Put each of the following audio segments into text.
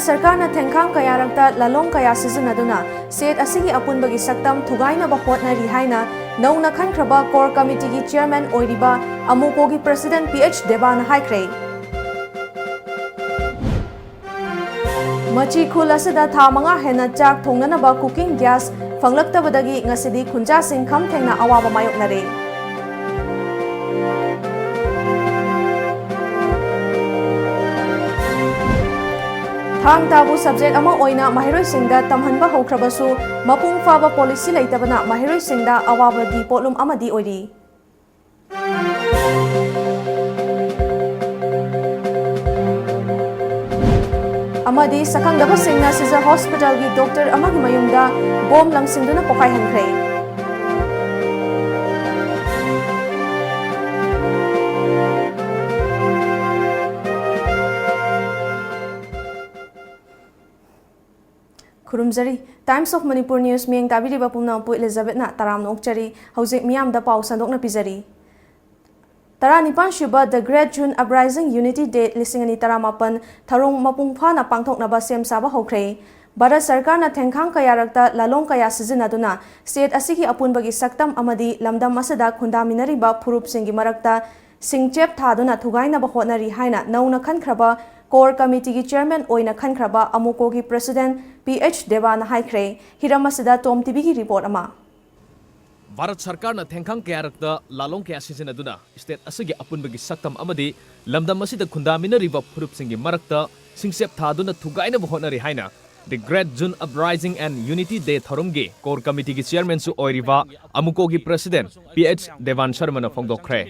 सरकार न थेंखांग कयारक्ता लालोंग कया सिजनदुना सेट असिगी अपुनबगी सक्तम थुगाइनबा होटनरी हाइना नौना खनख्रबा कोर कमिटी की चेयरमैन ओइरिबा अमुकोगी प्रेसिडेंट पीएच देबान हाइख्रे। मची खुल असदा था मंगा हेना चाक थोंगनबा कुकिंग गैस फंगलक्तबदगी ngasiदी खुंजा सिंह खम थेंगना अवाबा मायोकनरे। थांग ताबु सब्जेक्ट अमा ओइना महिरोइसिंगदा तमहनबा हौख्रबसु मपुंग फाबा पॉलिसी लेतबना महिरोइसिंगदा अवाबगी पोलुम अमदी ओइरी। अमदी सकंगदबसिंगना सिजर हॉस्पिटल की डॉक्टर अमगी मयुंगदा बोम लंगसिंगदुना पोखाइहनख्रे। खुरुमजरी टाइम्स ऑफ मणिपुर न्यूज मियंग ताबिरिबा पुमनापु एलिजाबेथना तरामना ओक्चरी हौजिक मियामदा पाउ संदोकना पिजरी। तरानिपान the great June uprising unity day 2018 थरोंग मपुंगफाना पांथोकनबा सेम साबा हौख्रे। भारत सरकार न थेंखांग कयारक्ता लालोंग कया सिजनदुना स्टेट असिगी अपुनबगी सक्तम अमदी लमदम असदा खुंदामिनरिबा फुरुपसिंगी मरक्ता सिंगचेप थादुना थुगाइनबा होटनरी हाइना नौना खनख्रबा कोर कमिटी की चेयरमैन ओइना खनख्रबा अमुकोगी प्रेसिडेंट पीएच देबान हाइख्रे। हिरम असदा टॉम टीवी की रिपोर्ट अमा। भारत सरकार न थेंखांग कयारक्ता लालोंग कया सिजनदुना स्टेट असिगी अपुनबगी सक्तम अमदी लमदम असिदा खुंदामिनरिबा फुरुपसिंगी मरक्ता सिंगचेप थादुना थुगाइनबा होटनरी हाइना The Great June Uprising and Unity Day Thorumgi Core Committee की चेयरमैन सु ओइरिबा अमुकोगी प्रेसिडेंट पीएच देवान शर्मा न फोंगदोखरे।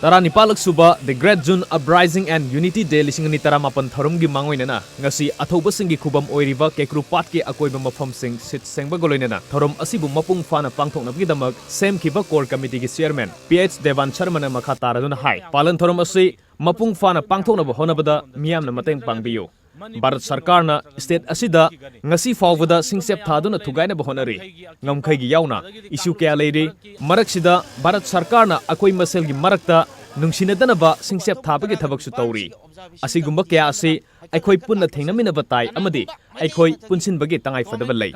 तरा निपालक सुबा The Great June Uprising and Unity Day 2018 थरुमगी मांगोइनना ngasi अथौबसिंगी खुबम ओइरिबा केक्रुपाट के अकोइबा मफमसिंग सिट सेंगबा गोलोइनना थरुम असिबु मपुंग फाना पांगथोकनबगीदमक सेमखिबा कोर कमिटी की चेयरमैन पीएच देवान शर्मा न मखा तारदुना हाई पालन थरुम असि मपुंग फाना पांगथोकनबा होनबदा मियामना मतेंग पांगबियो। भारत सरकार न स्टेट असिदा ngasi फावबदा सिंगसेप थादुना थुगाइनबा होनरी ngamkhaygi yauna issue kya leiri maraksida Bharat सरकार न अकोइ मसेलगी मरक्ता नुंगसिनदनबा सिंगसेप थाबगी थबकसु तौरी असिगुम्बा क्या असि अखोइ पुन्ना थेंगनमिनबा ताइ अमदि अखोइ पुनसिनबगी तंगाइ फदबा लै।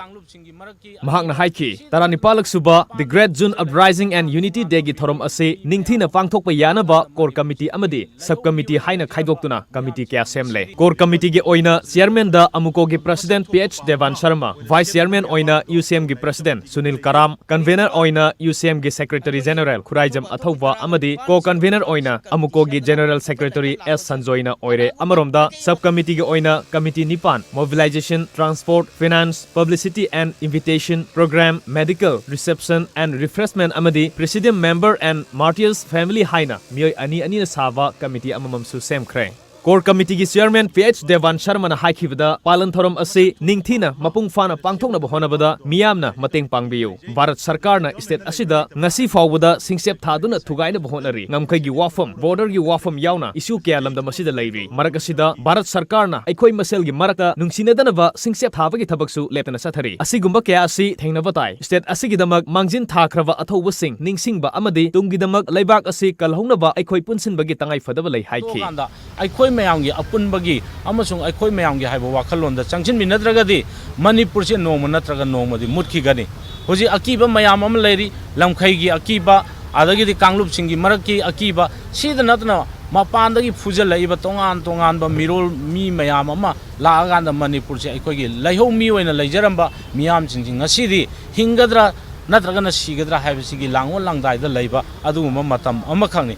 महाकना हाइखि तरानिपालक सुबा the great June uprising and unity day की थोरम असि निंगथिना पांगथोकपा यानबा कोर कमिटी अमदि सब कमिटी हाइना खाइदोक्तुना कमिटी क्या सेमले। कोर कमिटी की ओइना चेयरमैन दा अमुकोगी president P H Dewan Sharma, vice chairman ओइना यूसीएम की प्रेसिडेंट सुनील कराम, कन्वेनर ओइना यूसीएम की सेक्रेटरी जनरल खुराइजम अथौबा अमदि को कन्वेनर ओइना अमुकोगी जनरल सेक्रेटरी एस संजोइना ओइरे। अमरोमदा सब कमिटी की ओइना कमिटी निपान mobilisation, transport, finance, publicity and invitation programme, medical, reception and refreshment अमदि president member and martyrs family हाइना मियोय अनि अनि साबा कमिटी अमममसु सेमख्रे। कोर कमिटी की चेयरमैन पीएच देवान शर्मा न हाइखिबदा पालन थोरम असि निंगथिना मपुंग फाना पांगथोकनबा होनबदा मियामना मतेंग पांगबियु। भारत सरकार न स्टेट असिदा ngasi फावबदा सिंगसेप थादुना थुगाइनबा होनरी ngamkhaygi wafam border gi wafam yauna issue kya lamdam asida leiri marak asida Bharat सरकार न अखोइ मसेलगी मरक्ता नुंगसिनदनबा सिंगसेप थाबगी थबकसु लेतना सथरी असिगुम्बा कया असि थेंगनबा ताइ स्टेट असिगिदमक मांगजिन थाख्रबा अथौबसिंग निंगसिंगबा अमदि तुंगगिदमक लेबाक असि कलहौनबा अखोइ पुनसिनबगी तंगाइ फदबा लै हाइखि। मयांगी अपुनबगी अमसुंग अखोइ मयांगी हाइबो वाखलोंदा चंगसिनमिनद्रगदि मणिपुर से नोम नत्रगा नोमदि मुटखिगनि होजि अकीबा मयाम अम लेरि लमखैगी अकीबा आदगिदि कांगलुपसिंगी मरकि अकीबा सिद नतना मपानदगी फुजलइबा तोंगान तोंगानबा मिरोल मी मयाम अमा लागांदा मणिपुर से अखोइगी लैहौ मी ओइना लैजरंबा मियाम सिंगि ngasiदि हिंगद्रा नत्रगना सिगद्रा हाइबसिगी लांगोन लांगदाइदा लैबा अदुगुमा मतम अमखंगनि।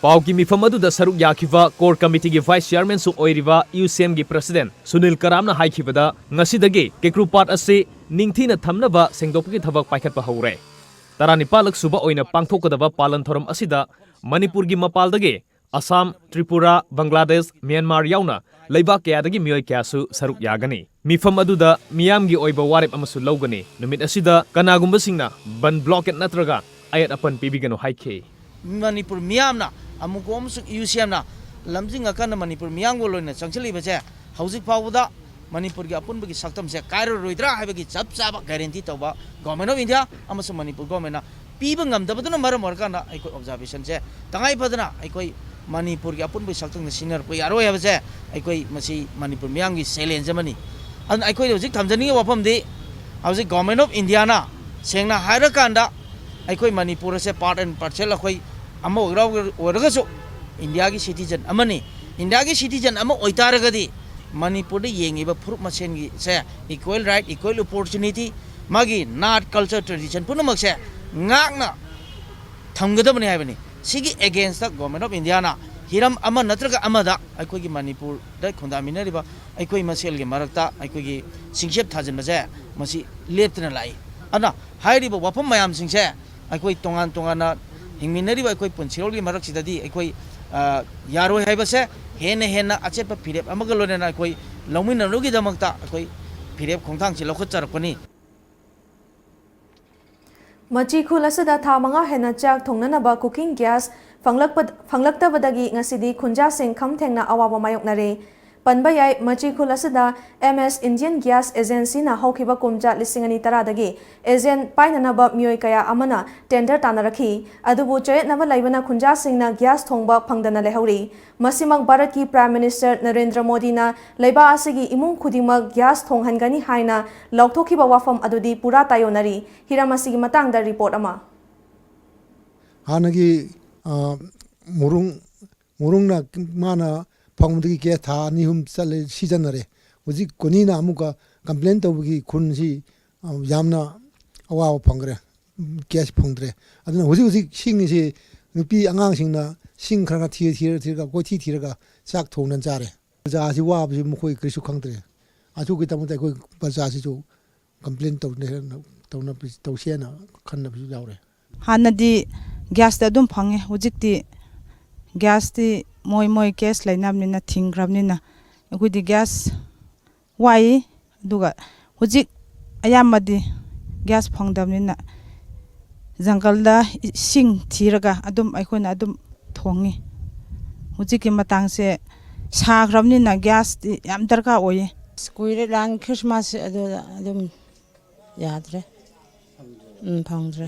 पाव की मिफम अदुदा सरुक याखिबा कोर कमिटी की वाइस चेयरमैन सु ओइरिबा यूसीएम की प्रेसिडेंट सुनील कराम न हाइखिबदा ngasiदगी केक्रुपाट असे निंगथिना थमनबा सेंगदोपकी थबक पाइखतपा हौरे। तरानिपालक सुबा ओइना पांगथोकदबा पालन थोरम असिदा मणिपुर की मपालदगे असम, त्रिपुरा, बांग्लादेश, म्यांमार याउना लैबा कयादगी मियोय क्यासु सरुक यागनी। मिफम अदुदा मियामगी ओइबा वारेप अमसु लौगनी। नुमित असिदा कनागुम्बसिंगना बन ब्लॉकेट नत्रगा आयत अपन पीबिगनो हाइखे। मणिपुर मियामना अमुकोम यूसीएमना लमजिंग अकन मणिपुर मियांगो लोइना चंगचलिबसे हौजिक फावदा मणिपुर की अपुनबगी सक्तम से कायरो रोइद्रा हाइबगी चप चाबा गारंटी तौबा गवर्नमेंट ऑफ इंडिया अमसु मणिपुर गवर्नमेंट पीब ngamdabaduna maram orkana aikoi observation se tangai padana aikoi Manipur ki apun bi saktang senior ko yaro ya base aikoi masi Manipur miyang gi challenge amani an aikoi hojik thamjani wafam di hojik government of India na sengna haira kanda aikoi Manipur se part and parcel akoi amma oraga so India ki citizen amani India ki citizen amma oitara gadi Manipur de yengi ba furup masen gi se equal right equal opportunity magi not culture tradition punamak se ngakna thamgadabani haibani sigi against the government of India na hiram ama natraga amada aikoi gi Manipur da khundamina riba aikoi masel gi marakta aikoi gi singshep thajan baje masi leptna lai ana hairiba wafam mayam singse aikoi tongan tongana hingminari ba aikoi punchirol gi marak sidadi aikoi yaroi haibase hena hena achepa phirep amaga lonena aikoi lawmina rogi damakta aikoi phirep khongthang chi lokhot charakpani Machi khul asada tha manga hena chak thongnanaba cooking gas fanglaktabadagi ngasidi khunja sing kham thengna awaba mayoknare panba yai Machi khul asada MS Indian Gas Agency na hokhiba kumja lisingani taradagi agent painanaba myoi kaya amana tender tanarakhi adubu chayetnaba laibana khunja singna gas thongba phangdana lehauri masimak Bharat ki Prime Minister Narendra Modi na laiba asigi imung khudimak gas thonghangani haina laukthokiba wafam adudi pura tayonari hiramasigi matangda report ama hanagi murungna mana phangmudagi ke tha ni hum sale season are uji koni na amuka complaint tawgi khun si yamna awa phangre gas phangdre aduna uji sing si nupi angang singna sing khara thira ko thiraga chak thongnan chare ja si wa bi mkhoi krisu khangdre aju ki tamu koi baza si jo complaint tawna tawsena khanna bi yawre hanadi gas da dum phange hujikti gas ti moi case lainam nina thingram nina gudi gas wai duga hujik ayamadi gas phangdam nina jungle da sing thiraga adum aikona adum thongi hujiki matang se sagram nina gas ti yam darka oye Kuire lang Christmas adum yadre phangdre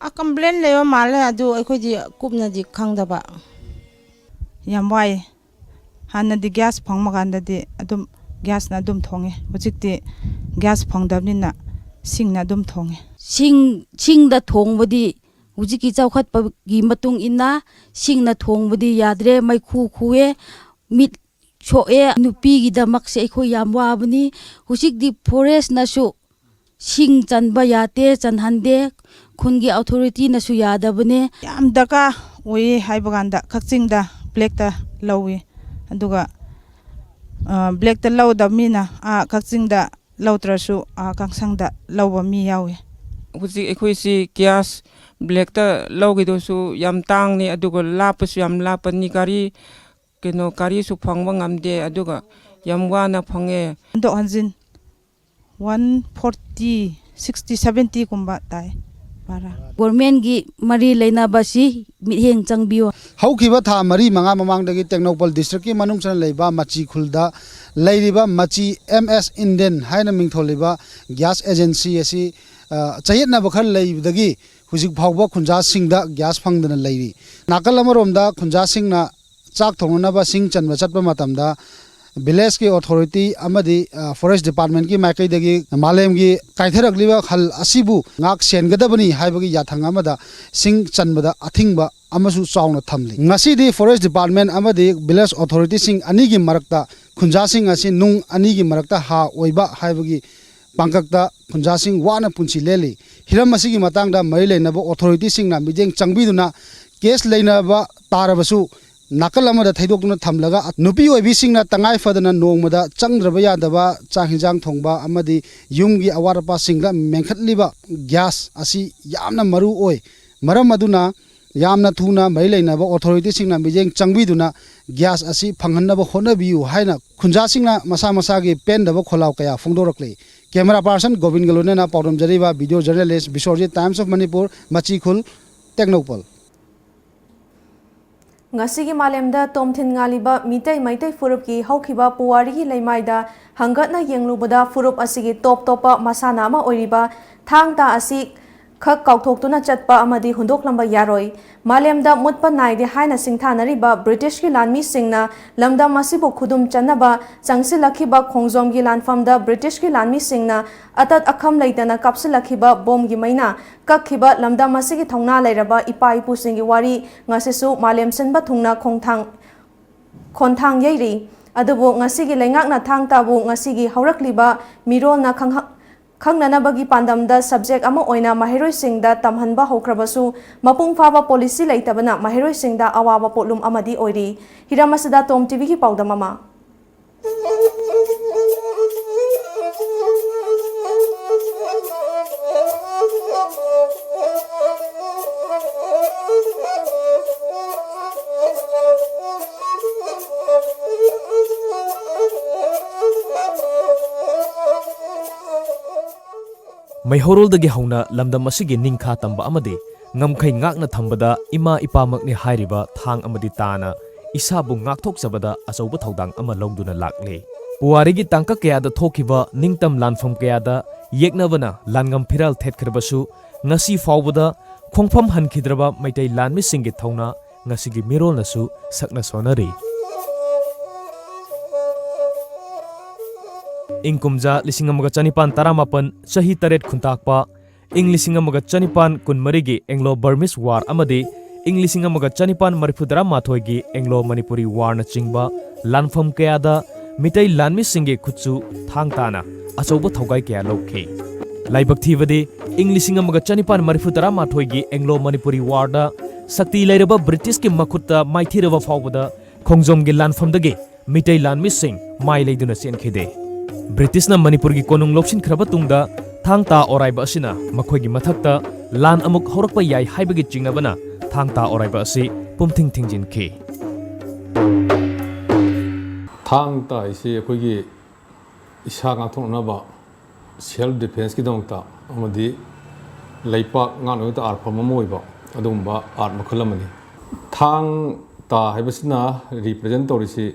a complain leyo male adu aikodi kupna di khangdaba yamwai hanadi gas phangmaganda di adum gas na dum thonge hujikti gas phangdabnina sing na dum thonge sing da thongbadi hujiki chawkhatpa gi matung ina sing na thongbadi yadre mai khuwe mit choe nupi gi damak se khoi yam wabani hujik di forest na su sing chanba yate chanhande khungi authority na su yadabane yam daka oye haibaganda khakchingda black ta lawi aduga black ta law da mina a khakchingda lawtrasu a kangsangda lawba mi yawi huji ekhoi si gas black ta lawgi do su yam tang ni aduga lapasu yam lapani kari keno kari su phangwa ngamde aduga yam wana phange do hanjin 140 60 70 kumba tai para government gi mari leina basi miheng changbiyo haukiba tha mari manga mamangdagi Technopal district ki manungsan leiba Machi khulda leiriba Machi MS Indian haina mingtholiba gas agency asi chayetna bakhal leibdagi hujik phawba khunja singda gas phangdana leiri nakal amaromda khunja singna chak thongnaba sing chanba chatpa matamda village ki authority amadi forest department ki maikai dagi malem gi kaitharakliba khal asibu ngak sengadabani haibagi yathang amada sing chanbada athingba amasu chauna thamli ngasi di forest department amadi village authority sing ani gi marakta khunja sing asi nung ani gi marakta ha oiba haibagi pangkakta khunja sing wana punchi leli hiram asi gi matangda mai leinaba authority sing na mijeng changbiduna case leinaba tarabasu nakal amada thaidokna thamlaga nupi oibi singna tangai fadana nongmada changdraba yadaba chahinjang thongba amadi yumgi awarapa singla mengkhatliba gas asi yamna maru oi maram aduna yamna thuna mai leinaba authority singna mijeng changbiduna gas asi phanghanaba honabiu haina khunja singna masa gi pendaba kholaw kaya phongdorakle camera person Govind Galonena Pauram Jariba video journalist Bisorji Times of Manipur Machi khul Technopal ngasigi malemda tomthin ngaliba mitai maitai furup ki hokhiba puwari gi leimaida hangatna yenglubada furup asigi top topa masana ma oiriba thangta asi खक काउथोक्तुना चटपा अमदी हुंदोक्लंबा यारोय मालेमदा मुतपा नाइदे हाइना सिंथानरिबा ब्रिटिश की लानमी सिंगना लमदम असिबो खुदुम चन्नबा चंगसिलखिबा खोंगजोमगी लानफमदा ब्रिटिश की लानमी सिंगना अतत अखम लैतना कापसिलखिबा बोमगी मैना कखिबा लमदम असिगी थौना लैरबा इपा इपु सिंगी वारी ngasisu malem sinba thungna khonthang yeiri adubu ngasigi lengakna thang tabu ngasigi haurakliba mirolna खंगननबगी पांदमदा सब्जेक्ट अमा ओइना माहिरोय सिंगदा तमहनबा होख्रबसु मपुंग फाबा पॉलिसी लैतबना माहिरोय सिंगदा अवाबा पोलुम अमदी ओइरी हिरामसदा टॉम टीवी की पाउदममा मैहौरोलदगी हौना लमदम असिगी निंखा तंबा अमदी ngamkhai ngakna thambada ima ipamakni hairiba thang amadi tana isabu ngakthokjabada achouba thodang ama longduna lakle puarigi tangka kayada thokiba ningtam lanfam kayada yeknabana langam phiral thetkhirbasu ngasi fawbada khongpham hankidraba maitai lanmi singi thona ngasigi mirolnasu sakna sonari इंकुमजा लिसिंग अमगा चनिपान तरामापन चही तरेट खुंताकपा इंग लिसिंग अमगा चनिपान कुनमरिगी Anglo Burmese वार अमदी इंग लिसिंग अमगा चनिपान मरिफुदरा माथोयगी Anglo Manipuri वार न चिंगबा लानफम कयादा मिटै लानमि सिंगे खुचु थांग ताना अचौबा थौगाई कया लौखे लाइबक थीबदे इंग लिसिंग अमगा चनिपान मरिफुदरा माथोयगी Anglo Manipuri वार दा शक्ति लैरबा British की मखुत्ता माइथिरबा फावबदा खोंगजोमगी लानफमदगे मिटै लानमि सिंग माइ लैदुना चेनखिदे ब्रिटिश ना मणिपुर की कोनुंग लोक्सिन खरबा तुंगदा थांगता ओराइबा असिना मखोइगी मथक्ता लान अमुक हौरकपा याइ हाइबगी चिंगनबना थांगता ओराइबा असि पुमथिंग थिंजिनखि थांगता इसे अखोइगी इसा गाथोंनाबा सेल्फ डिफेंस की दंगता अमदी लैपा गानोता आर्फम मोइबा अदुंबा आर्ट मखलमनि थांगता हाइबसिना रिप्रेजेंट तौरिसि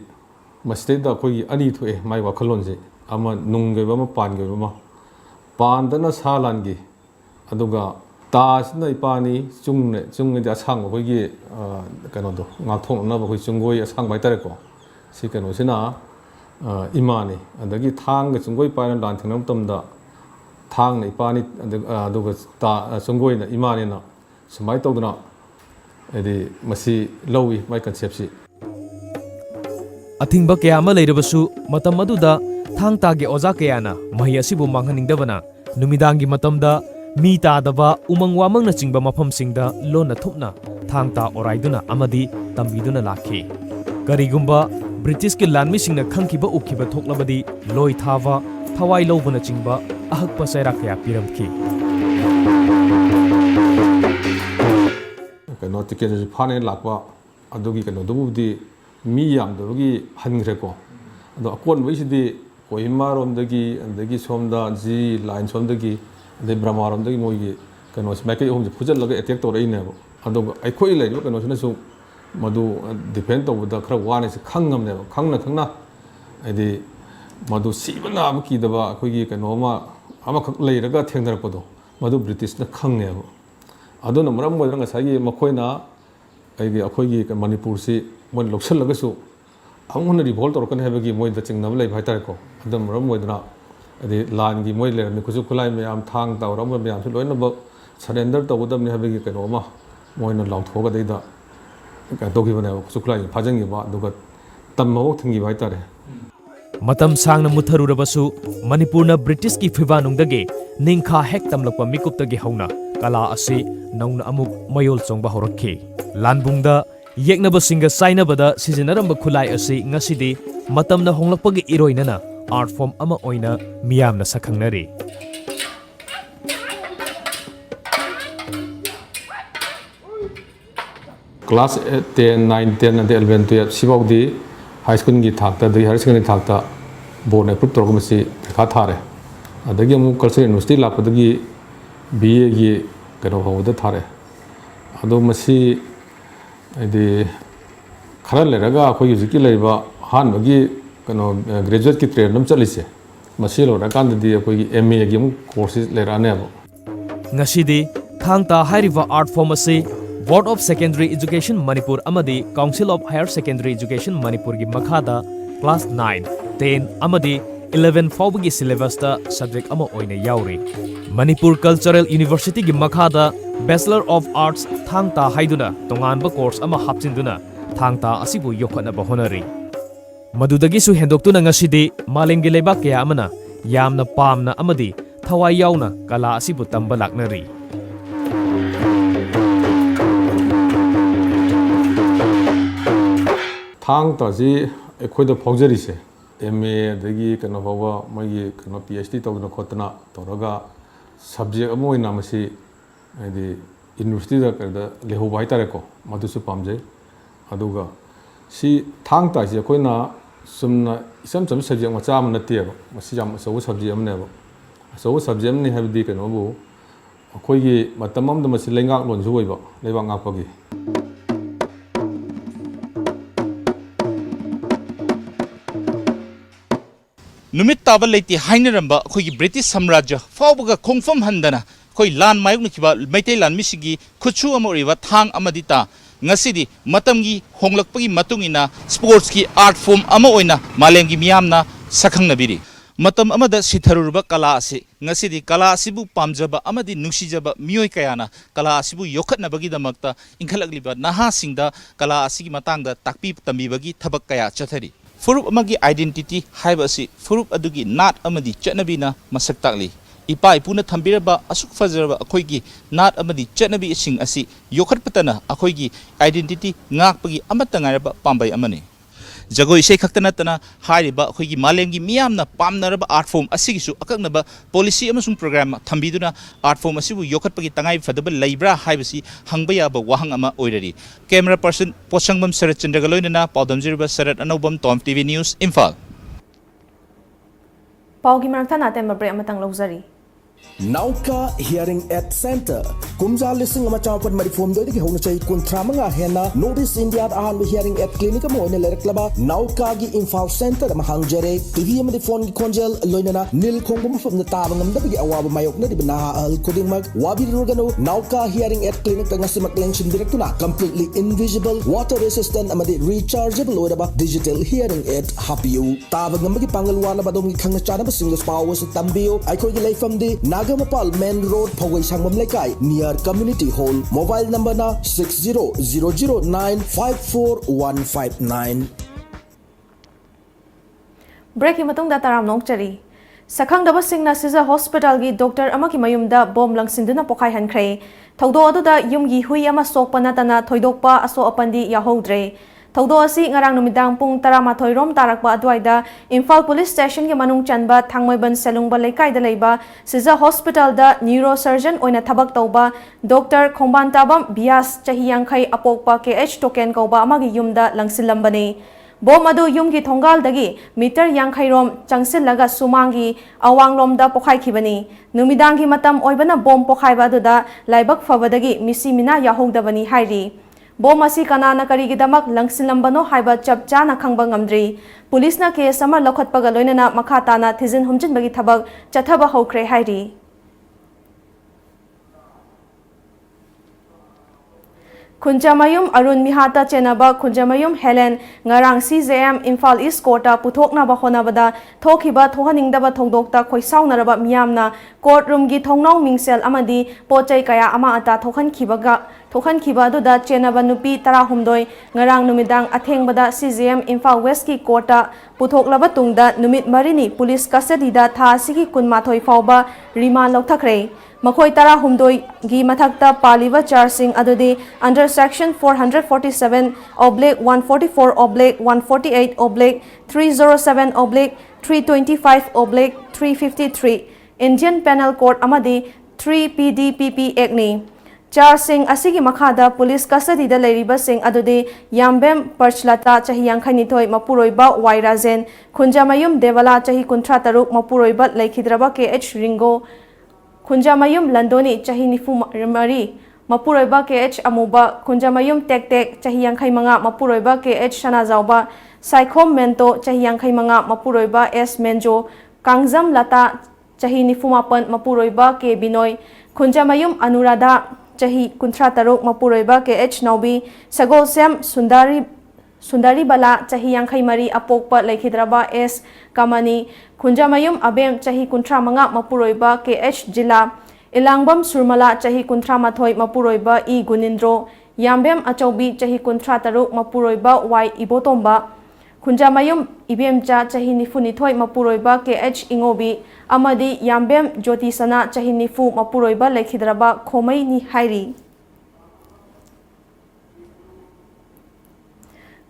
मस्तेदा अखोइगी अनि थोए माइ वाखलोनजे अमा नुंगेबा मा पानगेबा मा पानदना सालानगी अदुगा तासना इपानी चुंगने असांग अखोइगी कनोदो गाथोंनाबा अखोइ चुंगोइ असांग बाइतारेको सि कनोसिना इमानी अदगी थांग चुंगोइ पायन लान थेंगम तमदा थांग ने इपानी अदुगा ता चुंगोइना इमानीना समाइ तौदना एदि मसी लौइ माइ कन्सेप्टसि अथिंबा कया अमा लैरबसु मतम अदुदा थांगतागे ओजा कयाना महि असिबु मांगहनिंगदबना नुमिदांगी मतमदा मी तादबा उमंग वामंगना चिंगबा मफमसिंगदा लोना थुपना थांगता ओराइदुना अमदी तंबीदुना लाखि करिगुंबा ब्रिटिश के लानमिसिंगना खंखिबा उखिबा थोक्लबदी लोइ थावा थवाइ लौबना चिंगबा अहकपा सैरा कया पिरमखि कनो टिकेट फाने लाकवा अदुगी कनो दुबुदी मी यामदबगी हनग्रेको अदो अकोन वइसिदी कोहिमा रोमदगी अंदगी सोमदा जी लाइन सोमदगी अदे ब्रह्मा रोमदगी मोइगी कनो स्मैके होम फुजलगा अटैक तौरइनेबो अदो अखोइ लैबो कनोसनसु मधु डिफेंड तौबदा खरा वानेस खंगमनेबो खंगना अदि मधु सीबना अमकीदबा अखोइगी कनोमा अमखक लैरगा थेंगदरपदो मधु ब्रिटिशना खंगनेबो अदोना मरम मोइदरा ngसागी मखोइना अइगी अखोइगी मणिपुर से मोइ लोक्सलगसु अमुन रिवोल्ट तौरकन हैबगी मोइदा चिंगनब लै भाइतारेको अदम मरम मोइदना अदि लानगी मोइ लेरमि खुजु खुलाइ मयाम थांग तौरम मयाम सु लोइनब सरेंडर तौगदमनि हैबगी कनोमा मोइना लाउथोगा दैदा दोगिबने खुजु खुलाइ फाजंगिबा दुगा तममो थिंगी भाइतारे मतम सांगना मुथरुरबसु मणिपुरना ब्रिटिश की फिबानुंगदगे निंखा हेक तमलकपा मिकुप्तगे हौना कला असि नौना अमुक मयोल चोंबा हौरखि लानबुंगदा येक्नबसिंगा साइनबदा सिजनरंबा खुलाइ असि ngasidi matamna honglakpagi iroinana art form ama oina miyamna sakhangnari class 10 9 10 and 11 12 सिबाउदी हाई स्कूल की थाकता दि हाई सेकेंडरी थाकता बोर्ड ने प्रूफ तौरगमसी खा थारे अदगी अमु कल्चरल यूनिवर्सिटी लापदगी बीए की कनो होदा थारे अदो मसी अदि खरा लेरगा अखोइ हुजिकी लेबा हानबगी कनो ग्रेजुएट की ट्रेन नम चलिसे मसी लोरा कांददी अखोइ एमए की अमु courses लेरानेबो ngасidi thang ta hairiva art form asi Board of Secondary Education Manipur amadi Council of Higher Secondary Education Manipur gi makhada class 9, 10 amadi 11 fawbagi syllabus ta subject ama oina yauri. Manipur Cultural University gi makhada Bachelor of Arts thang ta haiduna tonganba course ama hapchinduna thang ta asibu yokhana bahonari. Madudagi su hendoktuna ngasidi malemgi lebak kaya amana yamna pamna amadi thawai yauna kala asibu tamba laknari. Thang ta ji ekhoida phawjari se MA dagi kana bawa magi kana PhD tawna khotna toraga subject amoina masi adi university da kada leho bai tare ko madu su pamje aduga si thang ta ji koina sumna isam cham subject ma cha man natie ba masi jam so subject am ne ba so subject ni habdi kana bu khoi gi matamam da masi lengak lon ju oi ba leba ngak pa gi Numit taba leiti hainaramba khoi British Samrajya fawbaga khongfam handana khoi lan mayuk nikiba maitai lan misigi khuchu amoriwa thang amadita ngasidi matamgi honglakpagi matungina sports ki art form ama oina malemgi miyamna sakhang matam amada sitharuba kala ase ngasidi kala asibu pamjaba amadi nuksijaba miyoi kayana kala asibu yokhatnabagi damakta inkhalakliba naha singda kala asigi matangda takpi tambibagi thabak kaya chathari Furup amagi identity haiba asi furup adugi nat amadi chatnabina masak takli ipa ipuna thambiraba asuk fazaraba akoigi nat amadi chatnabi sing asi yokhat patana akoigi identity ngakpagi amata ngaraba pambai amani Jagoi sei khaktana tana hariba akoigi malemgi miyamna pamnaraba art form asigisu akaknaba policy amasung program thambiduna art form asibu yokhatpagi tangai fadaba leibra haibasi hangbaya ba wahang ama oirari camera person Posangbam Sarat Chandragaloinana Paudamjirba Sarat Anobam Tom TV News Imphal Paugi marakta natin mabre amatang lawzari Nauka Hearing Aid Center Kumja lising ama chapan marifom do digi hong chai kuntra manga hena Notice India ahan hearing aid clinic mo ine lerek laba Nauka gi Imphal Center ma hangjere TV ma phone gi konjel loinana nil khongum fam na tabang ngam dagi awaba mayok na dibna al koding mag wabi rugano Nauka Hearing Aid Clinic tanga simak lenshin directuna completely invisible water resistant amadi rechargeable oraba digital hearing aid hapiu tabang ngam gi pangalwana badom gi khangna chana ba single power sa tambio ai khoi gi leifam di Nagamapal Main Road Phawai Sangmam Lekai near Community Hall mobile number na 6000954159 Break matung da taram nong chari Sakhang daba singna siza hospital gi doctor amaki mayumda bom langsinduna pokai hankre thawdo aduda yumgi hui ama sokpana tana thoidokpa aso apandi yahodre Thawdo asi ngarang numidang pung 13 rom tarakba adwaida Imphal Police Station gi manung chanba thangmoiban selungba lekai da leiba siza hospital da neurosurgeon oina thabak tawba Dr. Khombantabam Bias chahiyangkhai apokpa KH token kauba amagi yumda langsilambani Bom adu yumgi thongal dagi meter yangkhai rom changsillaga sumangi awanglom da pokhai khibani numidangi matam oibana bom pokhai ba da laibak fabadagi misimina yahogdabani hairi Bom asi kanana karigidamak langsilambano haiba chapchana khangba ngamdri Police na case ama lokhatpaga loinana makhatana thizin humjinbagi thabak chathaba hokre hairi Khunjamayum Arun Mihata Chenaba Khunjamayum Helen ngarang CJM Imphal East Courta puthokna ba honabada thokhiba thohaningdaba thongdokta khoisaunaraba miyamna courtroom gi thongnau mingsel amadi pochai kaya ama ata thokhan khiba duda chenaba nupi 16 ngarang numidang athengbada CJM Imphal West ki courta puthoklaba tungda numit marini police custody da tha sigi kunmathoi fawba remand lokthakre Makhoi tara humdoi gi mathakta paliva charging adudi under section 447/144/148/307/325/353 Indian Penal Code amadi 3 PDPP Act ni charging asigi makhada police custody da leiriba sing adudi Yambem Parchlata chahi yangkhanithoi mapuroiba Wairazen Khunjamayum Devala chahi kuntra taruk mapuroiba leikhidraba KH Ringo Khunjamayum Landoni chahi nifu mari mapuroiba KH Amuba Khunjamayum Tek chahi yangkhai manga mapuroiba KH Shanazauba Saikhom Mento chahi yangkhai manga mapuroiba S Menjo Kangjam Lata chahi nifumapan mapuroiba ke Binoy, Khunjamayum Anurada chahi kuntra taruk mapuroiba ke H Naubi, Sagol Sem Sundari Bala chahi Yangkai Mari apokpa Laikhidraba S Kamani, Khunjamayum Abem chahi kuntra manga mapuroiba ke H Jila, Ilangbam Surmala chahi kuntra mathoi mapuroiba E Gunindro, Yambem Achaubi chahi kuntra taruk mapuroiba Y Ibotomba, Khunjamayum Ibemcha chahi nifu nithoi mapuroiba ke H Ingobi, Amadi Yambem Jyotisana chahi nifu mapuroiba Laikhidraba Khomai ni Hairi.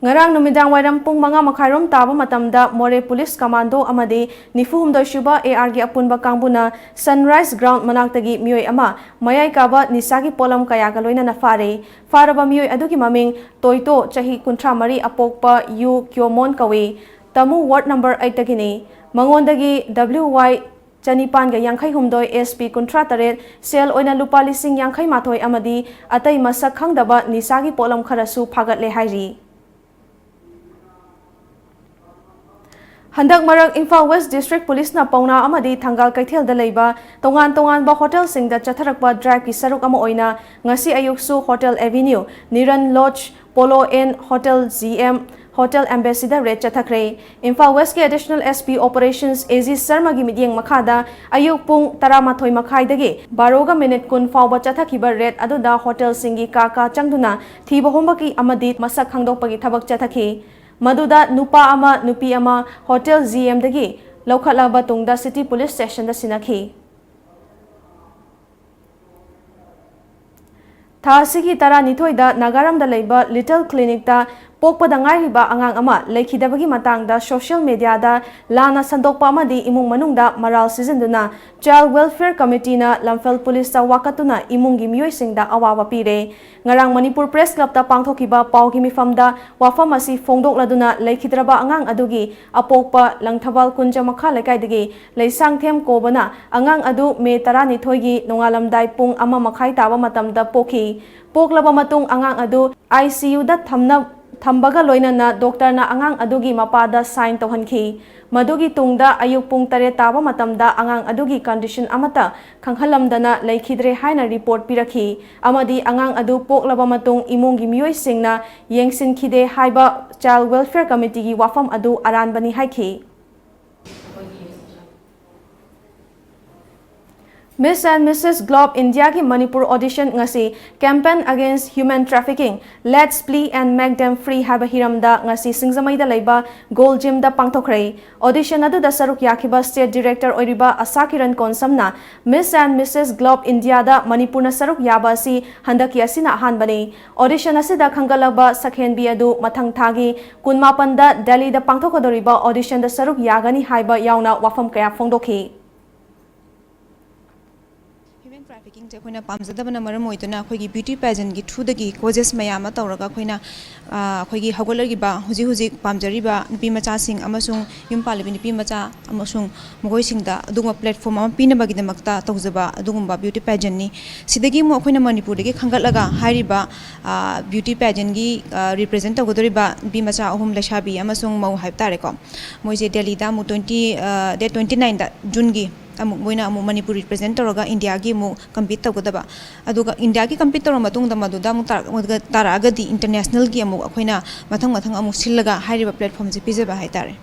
Ngarang numidang wairam pung mga makairom taba matamda More Police Commando amadi nifu humdoi shuba AR gi apunba kangbuna Sunrise Ground manaktagi mioi ama mayai kaba nisagi polam kaya galoina na faraba mioi adugi maming Toito chahi kuntra mari apokpa Yu Kyomon kawi tamu ward number 8 tagini mangondagi WY Chanipan ga Yangkai humdoi SP kuntra taret sel oina lupa lising Yangkai mathoi amadi atai masak khangdaba nisagi polam kharasu phagat le hairi. Handak Marak Imphal West District Police na pauna amadi Thangal Kaithel da leiba tongan ba hotel sing da chatharakpa drive ki saruk ama oina ngasi ayuksu Hotel Avenue, Niran Lodge, Polo Inn, Hotel ZM, Hotel Ambassador Red chathakre. Imphal West ki Additional SP Operations AZ Sharma gi midyeng makhada ayuk pung 12 makhai dagi 12 minute kun fawba chathakiba red aduda hotel singi kaka changduna thiba hombaki amadi masak khangdokpagi thabak chathaki. Maduda nupa ama nupi ama Hotel ZM dagi laukhatlaba tungda City Police Station da sinakhi. Tha sigi tara nithoi da Nagaram da leiba Little Clinic da pokpada ngairiba angang ama leikhidabagi matangda social media da lana sandokpa amadi imung manungda maral sizinduna Child Welfare Committee na Lamphel Police ta wakatuna imungi mioisingda awawa pire. Ngarang Manipur Press Club ta pangthokiba paugi mifamda wafam asi fongdokladuna leikhidraba angang adugi apokpa Langthabal Kunja makha lekaidagi leisangthem kobana angang adu me 12 gi nongalamdai pung ama makhai taba matamda pokhi. Poklaba matung angang adu ICU da Thambaga loinana doctor na angang adugi mapada sign tohanki. Madugi tungda ayuk pung 3 taba matamda angang adugi condition amata khanghalamdana leikhidre haina report pirakhi. Amadi angang adu poklaba matung imungi miyoi singna yengsin khide haiba Child Welfare Committee gi wafam adu aranbani haiki. Miss and Mrs. Globe India ki Manipur audition ngasi campaign against human trafficking let's plea and make them free haba hiramda ngasi singzamai da leiba gold gym da pangthokrai audition adu da saruk yakiba state director oiriba Asakiran Konsamna Miss and Mrs. Globe India da Manipur na saruk yaba si handaki asina hanbani audition asida khangalaba sakhenbi adu mathang thagi kunmapan da Delhi da pangthokodoriba audition da saruk yagani haiba yauna wafam kaya fongdokhi. Trafficking je khoina pamjadabana maram oiduna khoigi beauty pageant gi thudagi causes mayama tawraga khoina khoigi hagolargi ba huji pamjariba nupi macha sing amasung yumpalibi nupi macha amasung mogoi singda adungma platform am pina bagi damakta tawjaba adungba beauty pageant ni sidagi mo khoina manipur dagi khangalaga hairiba beauty pageant gi represent tawgodoriba nupi macha ahum leshabi amasung mau haiptare ko moise Delhi da mu 20 date 29 da June gi moina Manipur represent toroga India gi mu compete tawgodaba aduga India gi compete toro matung da maduda mu taraga di international gi amu akoina mathang amu sillaga hairiba platform je pijaba haitare.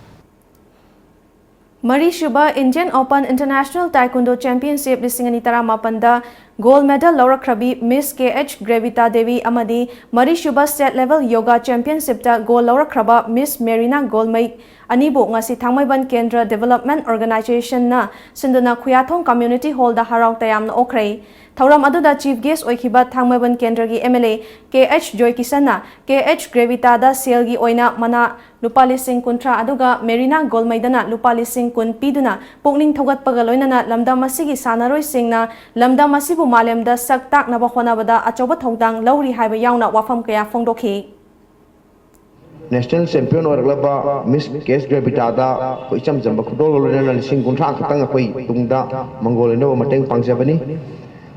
Mari Shuba Indian Open International Taekwondo Championship 2018 da gold medal Laurakrabi Miss KH Gravita Devi amadi Mari Shuba State Level Yoga Championship da gold Laurakraba Miss Marina Golmai Anibo ngasi Thangmaiban Kendra Development Organization na sinduna Khuyathong Community Hall da harau tayam na okrai. Thauram aduda chief guest oikhiba Thangmaiban Kendra gi MLA KH Joy Kisana KH Gravita da sale gi oina mana lupa lising kuntra aduga Marina Golmaidana lupa lising kun piduna pokning thogat pagaloinana lamda masigi sanaroi singna lamda masibu malemda sak tak naba honabada achoba thodang lauri haiba yauna wafam kaya fongdokhi. National champion orglaba Miss Case Gravitada ko icham jamba khudol lolena lising kuntra khatang akoi tungda mangolena mateng pangjabani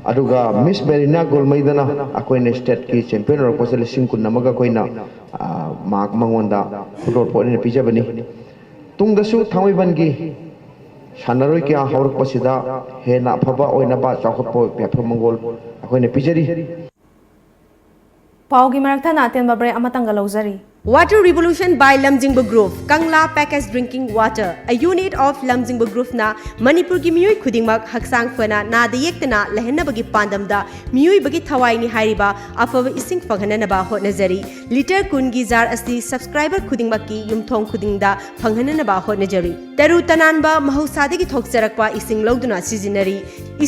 aduga Miss Marina Golmaidana akoi ne state ki champion or ko lising kun namaga koina mak mangonda khudol po ne pijabani tungda su thamaiban gi ꯁꯥꯟꯅꯔꯣꯏ ꯀꯌꯥ ꯍꯧꯔꯛꯄꯁꯤꯗ ꯍꯦꯟꯅ ꯑꯐꯕ ꯑꯣꯏꯅꯕ ꯆꯥꯎꯈꯠꯄ ꯌꯥꯏꯐ ꯃꯪꯒꯣꯜ ꯑꯩꯈꯣꯏꯅ ꯄꯤꯖꯔꯤ ꯄꯥꯎꯒꯤ ꯃꯔꯛꯇ ꯑꯇꯦꯟꯕ break ꯑꯃꯇꯪꯒ ꯂꯧꯖꯔꯤ Water Revolution by Lamjingba Group, Kangla Packaged Drinking Water, a unit of Lamjingba Group na Manipur gi miyoi khudingmak haksang fana na da yektana lehenabagi pandamda miyoi bagi thawai ni hairiba afaba ising phanghananaba hotnajari liter kun gi jar asi subscriber khudingmak ki yumthong khudingda phanghananaba hotnajari taru tananba mahausadagi thokjarakpa ising loduna sijinari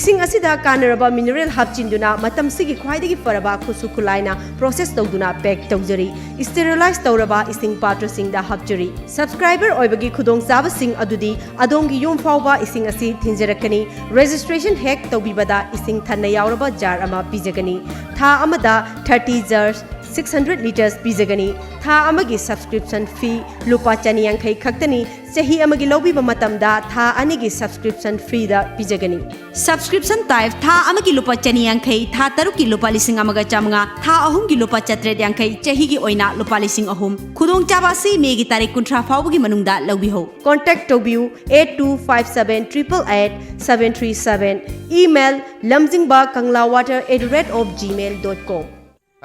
ising asida kanaraba mineral hapchinduna matam sigi khwaidagi faraba khusu khulaina process tawduna pack tawjari sterilize तौरबा इसिंग पात्र सिंगदा हपजरी subscriber ओइबगी खुदोंग चाबा सिंग अदुदी अदोंगी यूम फावबा इसिंग असि थिंजरकनी registration हेक तौबिबदा इसिंग थन्ना यावरबा jar अमा पिजगनी था अमदा 30 जर्स 600 liters पिजगनी था अमगी subscription फी लुपा चनियांखै खक्तनी चही अमगी लौबिबा मतमदा था अनिगी subscription free दा पिजगनी subscription type था अमगी लुपा चनियांखै था तरुकी लुपा लिसिंग अमगा चामगा था अहुमगी लुपा चत्रेट यांखै चहीगी ओइना लुपा लिसिंग अहुम खुदोंग चाबासी मेगी तारीख 19 फावबगी मनुंगदा लौबिहो कांटेक्ट तौबियु 8257887737 email lamjingbakanglawwater@gmail.com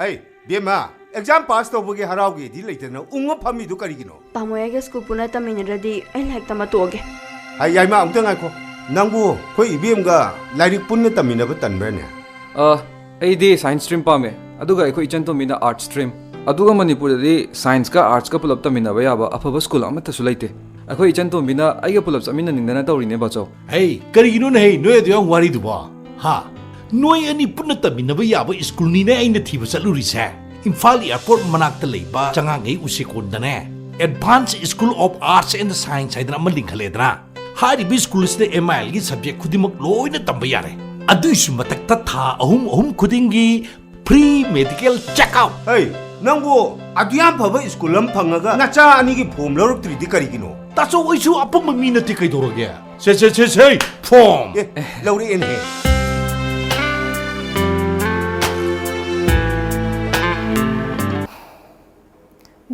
Hey, Bema, exam pass to bugi haraugi di leitena unga phami du karigino. Pamoyage school puna taminradi ai like tamatoge. Ai yai ma amtang ai ko. Nangbu khoi ibem ga lairik punna tamina ba tanbrane. Ai di science stream pa me. Aduga ai khoi chan to mina art stream. Aduga Manipur di science ka arts ka pulap tamina ba ya ba afaba school amata sulaite. Akhoi chan to mina ai ga pulap amina ningdana tawrine ba chaw. Hey, karigino na hey noy adyang wari du ba. Ha. Noy ani punna tamina ba ya ba school ni na ai na thiba saluri sa. Imphal Airport manakta leiba changangai usikondane Advanced School of Arts and Science haidana ama linkhaledra haribi school sida MIL gi subject khudimak loina tamba yare aduisu matakta tha ahum khudingi free medical check out Hey nangbo aduyam phaba school am phangaga nacha ani gi form loruktri di karigino taso oisu apam mi na ti kai doroge se form lori en he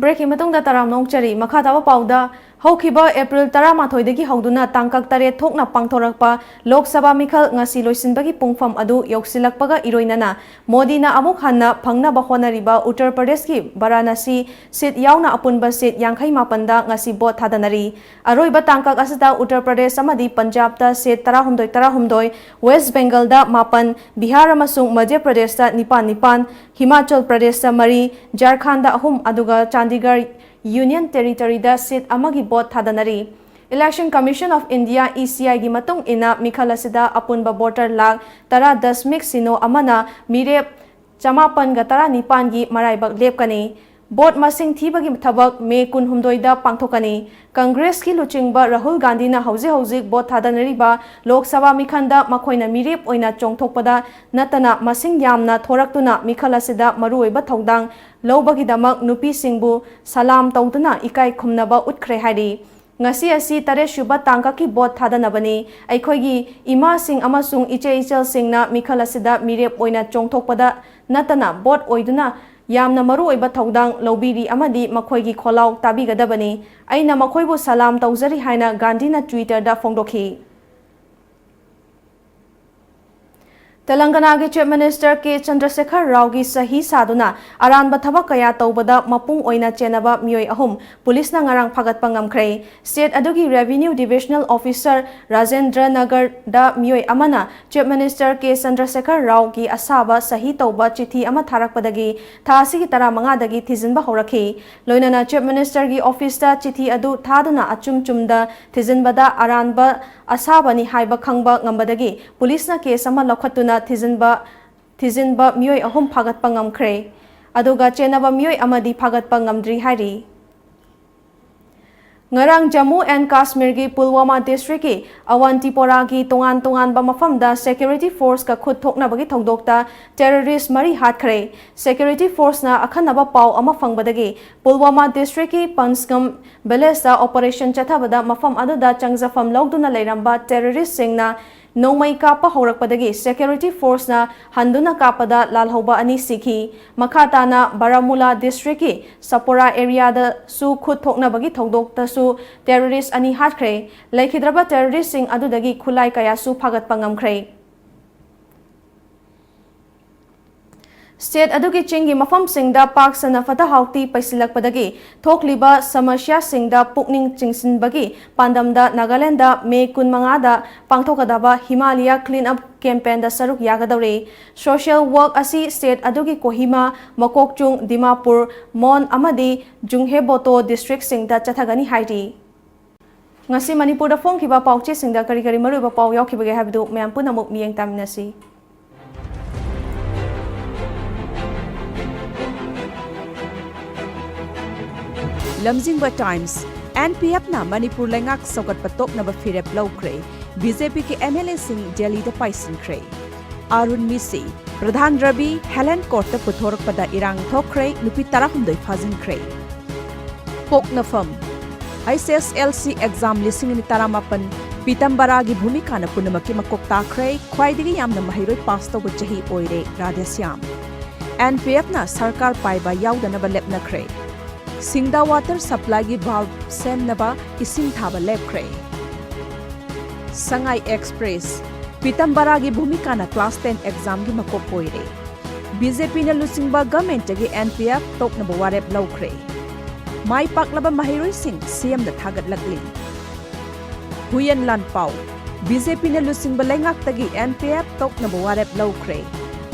break मतुंगदा तराम नोंगचरी मखा ताबा पाउदा हौखिबा April 13 दगी हौदुना तांकक तरे थोकना पांगथोरकपा लोक सभा मिखल ngasi loisinbagi pungfam adu yoksilakpaga iroinana modina amuk hanna phangna bahonariba Uttar Pradesh ki Varanasi seat yauna apunba seat 58 da ngasi bot thadanari aroiba tangkak asida Uttar Pradesh amadi Punjab da seat 13 West Bengal da 8 Bihar amasung Madhya Pradesh da 9 Himachal Pradesh da 3 Jharkhand da 3 aduga Chandigarh Union Territory da seat amagi bot thadanari Election Commission of India ECI gi matung ina mikhalasida apunba voter lag 10.10 sino amana mirep 519 gi maraibak lepkani Bot masing thibagi thabak May 19 da pangthokani Congress ki luchingba Rahul Gandhi na hauzik bot thadanariba Lok Sabha mikhanda makhoina mirep oina chongthokpada natana masing yamna thoraktuna mikhalasida maruoiba thodang lobagi damak nupi singbu salam tawduna ikai khumnaba utkhre hari ngasi asi tare shuba tangka ki bot thadanabani aikhoigi ima sing amasung iche ichel singna mikhalasida mirep oina chongthokpada natana bot oiduna yamna maruoiba thodang lobiri amadi makhoigi kholaw tabigadabani aina makhoibu salam tawzari haina Gandhi na Twitter da fongdokhi Telangana ki Chief Minister K. Chandrasekhar Rao ki sahi saduna aranba thabak kaya tawbada mapung oina chenaba mioi ahum police na ngarang phagat pangamkhre state adugi revenue divisional officer Rajendra Nagar da mioi amana Chief Minister K. Chandrasekhar Rao ki asaba sahi tawba chithi ama tharakpadagi thasi ki tara manga dagi thizinba horakhi loinana Chief Minister ki office ta chithi adu thaduna achum chumda thizinbada aranba asabani haiba khangba ngambadagi police na case ama lokhatuna thizinba mioi ahum phagat pangamkhre aduga chenaba mioi amadi phagat pangamdri hari ngarang Jammu and Kashmir ki Pulwama district ki Awantipora ki tongan ba mafamda security force ka khut thokna bagi thongdokta terrorist mari hatkhre security force na akhanaba pau ama fangbadagi Pulwama district ki Pansgam village da operation chathabada mafam aduda changjafam logduna leiramba terrorist singna Nomai kapa haurakpadagi security force na handuna kapada lalhoba ani sikhi. Makhatana Baramulla district ki Sapora area da su khut thokna bagi thodok ta su terrorist ani hatkre. Laikhidraba terrorist sing adudagi khulai kaya su phagat pangamkre. State adugi chingi mafam singda park sana fata hauti paisilak padagi thokliba samasya singda pukning chingsin bagi pandamda Nagalanda May kun mangada pangthokadaba Himalaya clean up campaign da saruk yagadawre social work asi state adugi Kohima Makokchung Dimapur Mon amadi Jungheboto district singda chathagani haiti ngasi Manipur da phongkiba pauche singda kari kari maruba pau yaukibage habdu mayam punamuk miyeng taminasi Lamjingba Times NPF na Manipur lengak sokat patok na bafirep lawkre BJP ke MLA sing Delhi da paisinkrei Arun Misi Pradhan Rabi Helen Court ta puthorak pada irang thokre nupi 12 phazinkrei Poknafam ICSLC exam lising ni taramapan Pitambara gi bhumika na punamaki makok takre khwaidigi yamna mahiroi pass taw chahi oire Radhasyam NPF na sarkar paiba yaudana ba lepna kre Singda water supply gi valve sem naba ising thaba lepkre Sangai Express Pitambara gi bhumika na class 10 exam gi makok poire BJP na lusingba government gi NPF tok na warep lawkre Mai paklaba mahiroi sing CM da thagat lakli Huyen Lanpao BJP na lusingba lengak tagi NPF tok na warep lawkre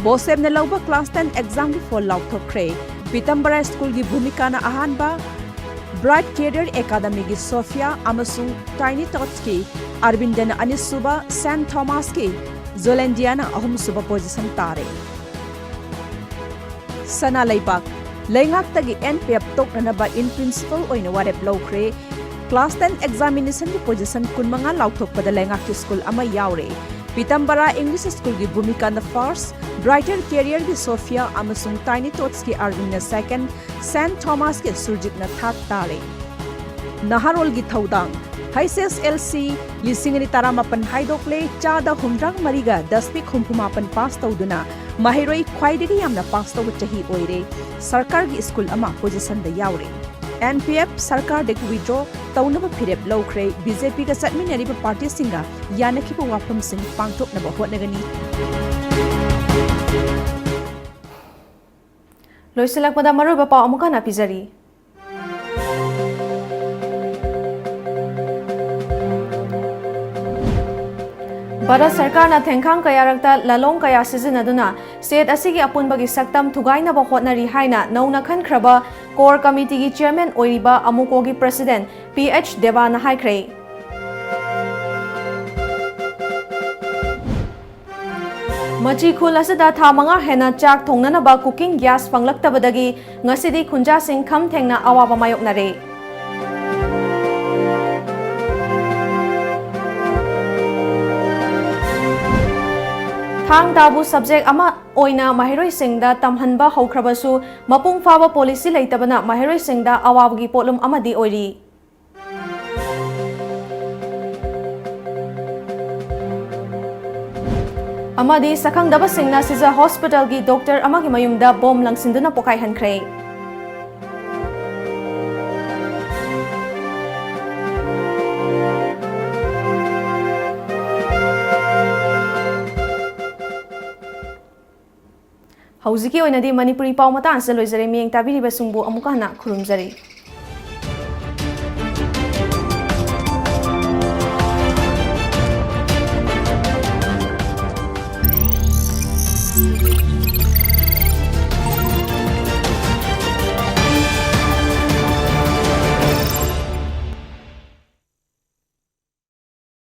Bosem na lawba class 10 exam gi for lawthokre Pitambara School gi bhumika na ahanba Bright Career Academy gi Sofia amasung Tiny Tots ki Arvindana Anisuba St Thomas ki Zolandiana ahum suba position tare Sana Laibak Lengak tagi NPF tok na ba in principle oina warep lawkre Class 10 examination gi position kunmanga lawthok pada lengak ki school ama yaure Pitambara English School gi bhumika na first Brighter Career gi Sofia amasung Tiny Tots ki Arvin na second St Thomas ki Surjit na third tare Naharol gi thodang HSLC lisingani taramapan haidokle chada humrang mariga daspik humpumapan pass tawduna mahiroi khwaidigi yamna pass taw chahi oire sarkar gi school ama position da yaure NPF sarkar de withdraw tawnaba phirep lawkre BJP ga satminari ba party singa yanaki ba wafam sing pangthok na ba hotnagani Loisilak pada maru ba pa amuka na pizari Bharat Sarkar na thengkhang kayarakta lalong kaya sizinaduna state asigi apunbagi saktam thugaina ba hotnari haina nauna khankraba core committee gi chairman oiriba amuko gi president PH Devana haikre Machi khul asida thamanga hena chak thongnana ba cooking gas panglaktabadagi ngasidi khunja sing kham thengna awaba mayoknare Thang tabu subject ama oina mahiroi singda tamhanba haukhrabasu mapung faba policy leitabana mahiroi singda awabgi polum amadi oiri Amadi sakhangdaba singna siza hospital gi doctor amagi mayumda bom langsinduna pokai hankre Hauziki oinadi Manipuri pau mata ansa loizare miyeng tabiri basungbu amukana khurumjari